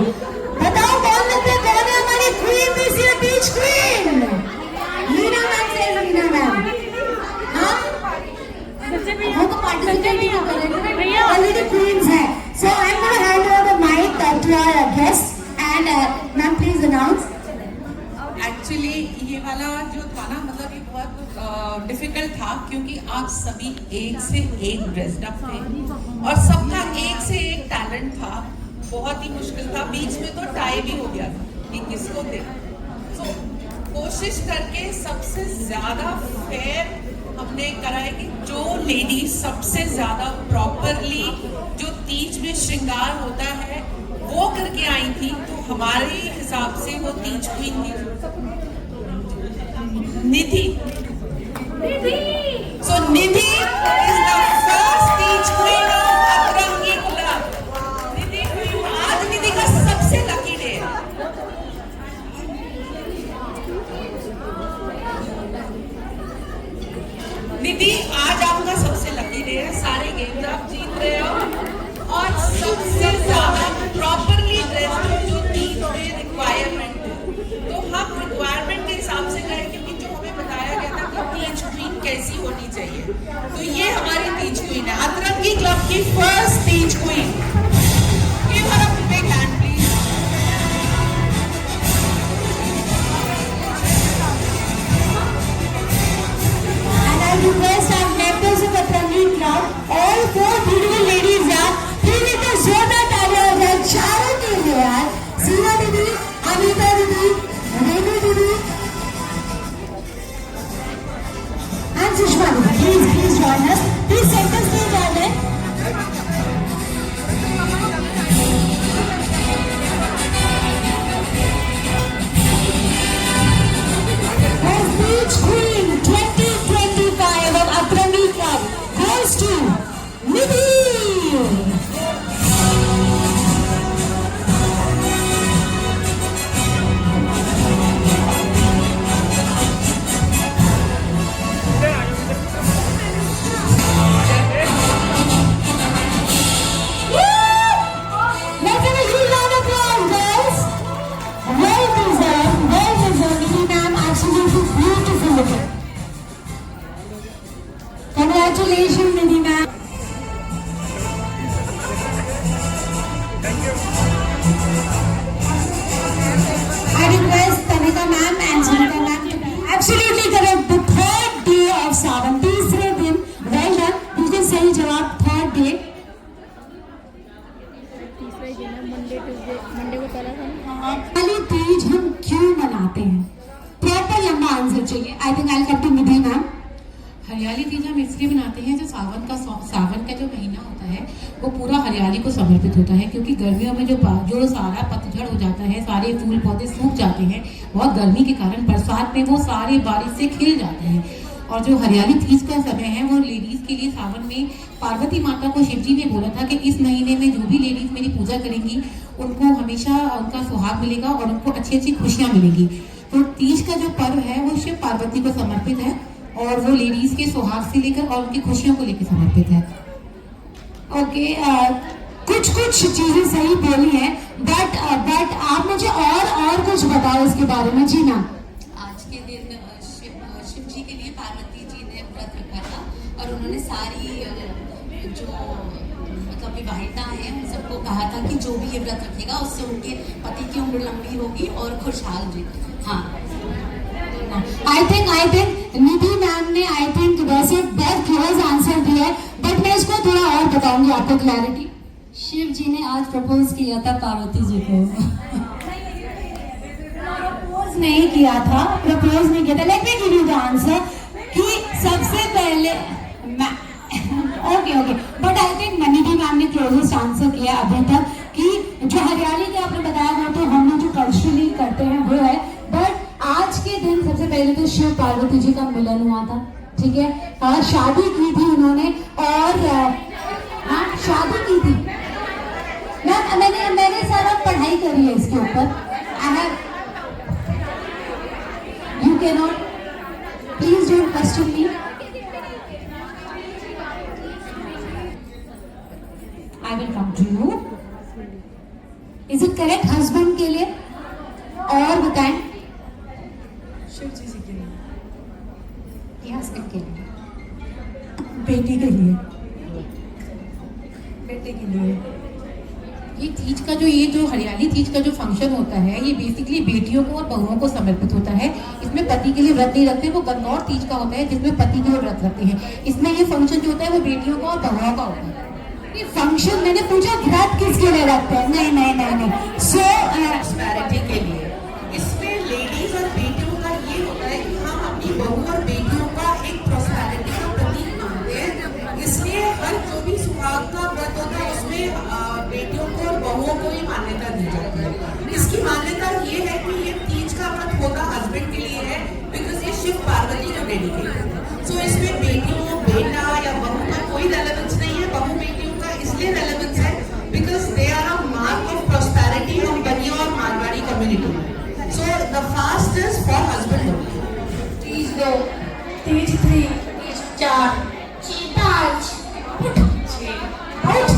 बताओ कौन है हमारी queen, this year beach queen Leena ma'am से। लीना मैम हम तो पार्टिसिपेट भी कर रहे हैं, ऑलरेडी क्वींस है। So I am gonna hand over the mic to our guest and ma'am please announce. Actually ये वाला जो था ना, मतलब ये बहुत डिफिकल्ट था क्योंकि आप सभी एक से एक ड्रेस्ड अप थे और सबका एक से एक टैलेंट था। बहुत ही मुश्किल था, बीच में तो टाई भी हो गया था कि किसको दे। तो कोशिश करके सबसे ज्यादा फेयर हमने कराया कि जो लेडी सबसे ज्यादा प्रॉपरली जो तीज में श्रृंगार होता है वो करके आई थी, तो हमारे हिसाब से वो तीज क्वीन थी Nidhi. So Nidhi is the first Teej queen of Atrangi club. Nidhi, आज निधि का सबसे लकी डे है। निधि, आज आपका सबसे लकी डे है। सारे गेम्स आप जीत रहे हो और सबसे ज्यादा प्रॉपरली ड्रेस्ड जो तीज में रिक्वायरमेंट है, तो हम रिक्वायरमेंट के हिसाब से गए क्योंकि जो हमें बताया गया था कि तीज क्वीन कैसी होनी चाहिए, तो ये हमारी तीज क्वीन है, अतरंगी क्लब की first Teej queen. Give her a big hand please. And I request our members of Atrangi Club, all four beautiful ladies यार, प्लीज एक जोरदार तालियां हो जाए चारों के लिए यार। सीमा दीदी, अनीता दीदी, रेणु दीदी and सुषमा दीदी, please join us. Please center stage आ जाए। Beach Queen 2025 of Atrangi Club goes to Nidhi. Let's have a huge round of applause, guys. Well deserved, Nidhi ma'am, absolutely beautiful looking. Congratulations, Nidhi ma'am. I request Tanika ma'am and Sunita ma'am to be absolutely correct. The third day of Sawan, तीसरे दिन, well done. बिल्कुल सही जवाब, third day. तीसरा दिन है, Monday को पहला था। खाली तीज हम क्यों मनाते हैं? प्रॉपर लंबा आंसर चाहिए। I think I will come to Nidhi ma'am. Hariyali Teej हम इसलिए मनाते हैं, जो सावन का जो महीना होता है वो पूरा हरियाली को समर्पित होता है, क्योंकि गर्मियों में जो सारा पतझड़ हो जाता है, सारे फूल पौधे सूख जाते हैं बहुत गर्मी के कारण, बरसात में वो सारे बारिश से खिल जाते हैं। और जो हरियाली तीज का समय है वो लेडीज के लिए सावन में पार्वती माता को शिवजी ने बोला था कि इस महीने में जो भी लेडीज मेरी पूजा करेंगी उनको हमेशा उनका सुहाग मिलेगा और उनको अच्छी अच्छी खुशियाँ मिलेंगी। तो तीज का जो पर्व है वो शिव पार्वती को समर्पित है और वो लेडीज के सुहाग से लेकर और उनकी खुशियों को लेकर समर्पित है। ओके, कुछ चीजें सही बोली हैं, बट आप मुझे और कुछ बताओ इसके बारे में। जी मैम। आज के दिन शिव जी के लिए पार्वती जी ने व्रत रखा था और उन्होंने सारी जो मतलब विवाहिता हैं उन सबको कहा था कि जो भी ये व्रत रखेगा उससे उनके पति की उम्र लंबी होगी और खुशहाल जी। हाँ, आई थिंक निधि मैम ने वैसे बहुत क्लोज आंसर दिया है, बट मैं इसको थोड़ा और बताऊंगी आपको क्लैरिटी। शिव जी ने आज प्रपोज किया था पार्वती जी को। प्रपोज नहीं किया था। Let me give you the answer कि सबसे पहले okay, but I think Nidhi ma'am ने क्लोजेस्ट आंसर किया अभी तक कि जो हरियाली के आपने बताया वो तो हम लोग जो कल्चरली करते हैं वो है, बट आज के दिन सबसे पहले तो शिव पार्वती जी का मिलन हुआ था, ठीक है, और शादी की थी उन्होंने, और हाँ शादी की थी मैंने सारा पढ़ाई करी है इसके ऊपर। You can not, please don't question me. I will come to you. Is it correct? Husband के लिए और बताएं। शिव जी के लिए, ये हस्बैंड के लिए, बेटी के लिए, बेटे के लिए। ये तीज का जो हरियाली तीज का जो फंक्शन होता है, ये बेसिकली बेटियों को और बहुओं को समर्पित होता है। इसमें पति के लिए व्रत नहीं रखते, वो गन्नौर तीज का होता है जिसमें पति के लिए व्रत रखते हैं। इसमें ये फंक्शन जो होता है वो बेटियों का और बहुओं का होता है। ये फंक्शन, मैंने पूछा व्रत किसके लिए रखते हैं? नहीं नहीं नहीं नहीं। सो प्रॉस्पेरिटी के लिए इसमें लेडीज और बेटियों का ये होता है कि हम अपनी बहू और बेटियों का एक प्रॉस्पेरिटी का प्रतीक मानते हैं, इसलिए हर जो भी सुहाग का व्रत होता है उसमें बेटियों को और बहुओं को ही मान्यता दी जाती है। इसकी मान्यता ये है कि ये तीज का व्रत होता हस्बैंड के लिए है, बिकॉज ये शिव पार्वती को डेडिकेट है। सो इसमें बेटियों, बेटा या बहू का कोई रेलेवेंस नहीं है। बहू बेटियों का इसलिए रेलेवेंस है because they are a mark of prosperity of Baniya और मारवाड़ी कम्युनिटी में। So the fast is for husband. Teej 2, Teej 3, Teej 4, Teej 5, out,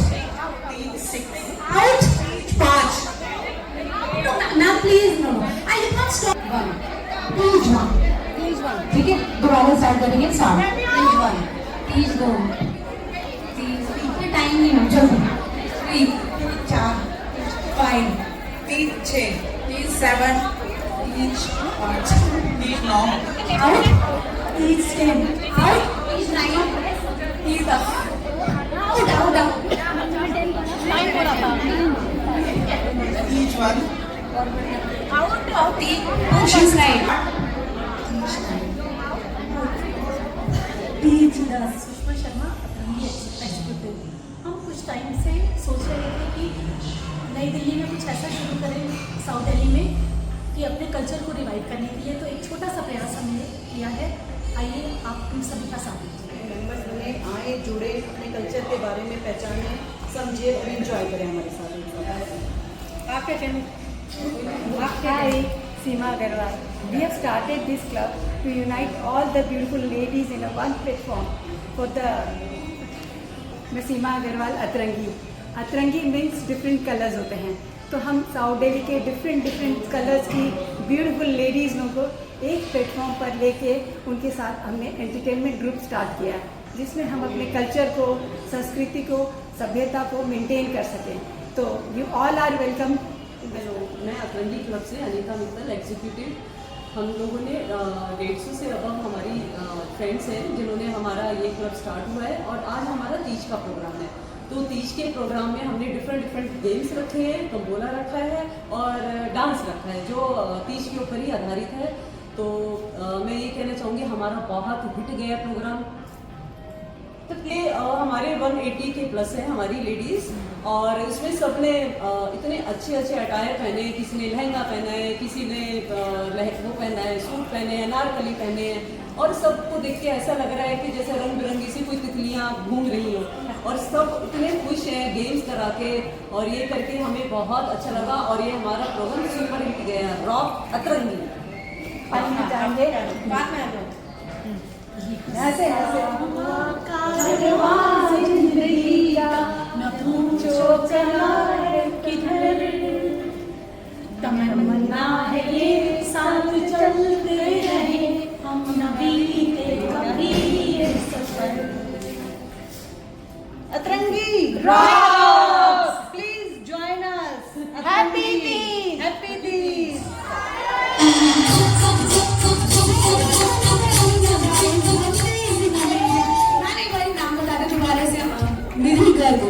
Teej 6, out, 5, ना please no, I will not stop. 1, Teej 1, please one ठीक है, दोबारा स्टार्ट करेंगे। स्टार्ट। तीज 1, तीज 2, तीज, इतना टाइम नहीं है, जल्दी। 3, 4, 5, Teej 6, Teej 7, Teej 8, Teej 9, out, Teej 10, out, Teej 9, Teej 10, out, out, out. Time हो रहा था तीज 1, She's right. तीज 10। सुषमा शर्मा, अपनी एग्जीक्यूटिव। हम कुछ टाइम से सोच रहे थे कि नई दिल्ली में कुछ ऐसा शुरू करें साउथ दिल्ली में कि अपने कल्चर को रिवाइव करने के लिए, तो एक छोटा सा प्रयास हमने किया है। आइए आप हम सभी का साथ दीजिए। मेंबर्स बने, आए, जुड़े, अपने कल्चर के बारे में पहचाने, समझे और एंजॉय करें हमारे साथ। आप क्या कहना? Hi, Seema Agarwal. We have started this club to unite all the beautiful ladies in a one platform for the Seema Agarwal Atrangi. Atrangi means different colors होते हैं, तो हम साउथ दिल्ली के डिफरेंट कलर्स की ब्यूटीफुल लेडीज़ को एक platform पर लेके उनके साथ हमने एंटरटेनमेंट ग्रुप स्टार्ट किया, जिसमें हम अपने कल्चर को, संस्कृति को, सभ्यता को मेंटेन कर सकें। तो you all are welcome. Hello, मैं अतरंगी क्लब से अनीता मित्तल, एग्जीक्यूटिव। हम लोगों ने 150 से अब हमारी फ्रेंड्स हैं जिन्होंने हमारा ये क्लब स्टार्ट हुआ है, और आज हमारा तीज का प्रोग्राम है। तो तीज के प्रोग्राम में हमने डिफरेंट गेम्स रखे हैं, तंबोला रखा है और डांस रखा है जो तीज के ऊपर ही आधारित है। तो मैं ये कहना चाहूँगी हमारा बहुत हिट गया प्रोग्राम। तो ये हमारे 180 के प्लस है हमारी लेडीज़, और इसमें सबने इतने अच्छे अटायर पहने, किसी ने लहंगा पहना है, किसी ने वो पहना है, सूट पहने हैं, अनारकली पहने हैं, और सबको देख के ऐसा लग रहा है कि जैसे रंग बिरंगी सी कोई तितलियाँ घूम रही हो, और सब इतने खुश हैं गेम्स करा के, और ये करके हमें बहुत अच्छा लगा। और ये हमारा प्रोग्राम सुपर हिट गया, रॉक अतरंगी। जाएंगे बाद में आ जाओ। ऐसे ऐसे कारवां जिंदगी का न पूछो चला है किधर, तमन्ना है ये साथ चलते रहे हम, न बीते कभी ये सफर। अतरंगी rocks, please join us. Happy Teej, happy Teej. मैंने एक बार नाम बता दो दोबारा से, निधि गर्ग।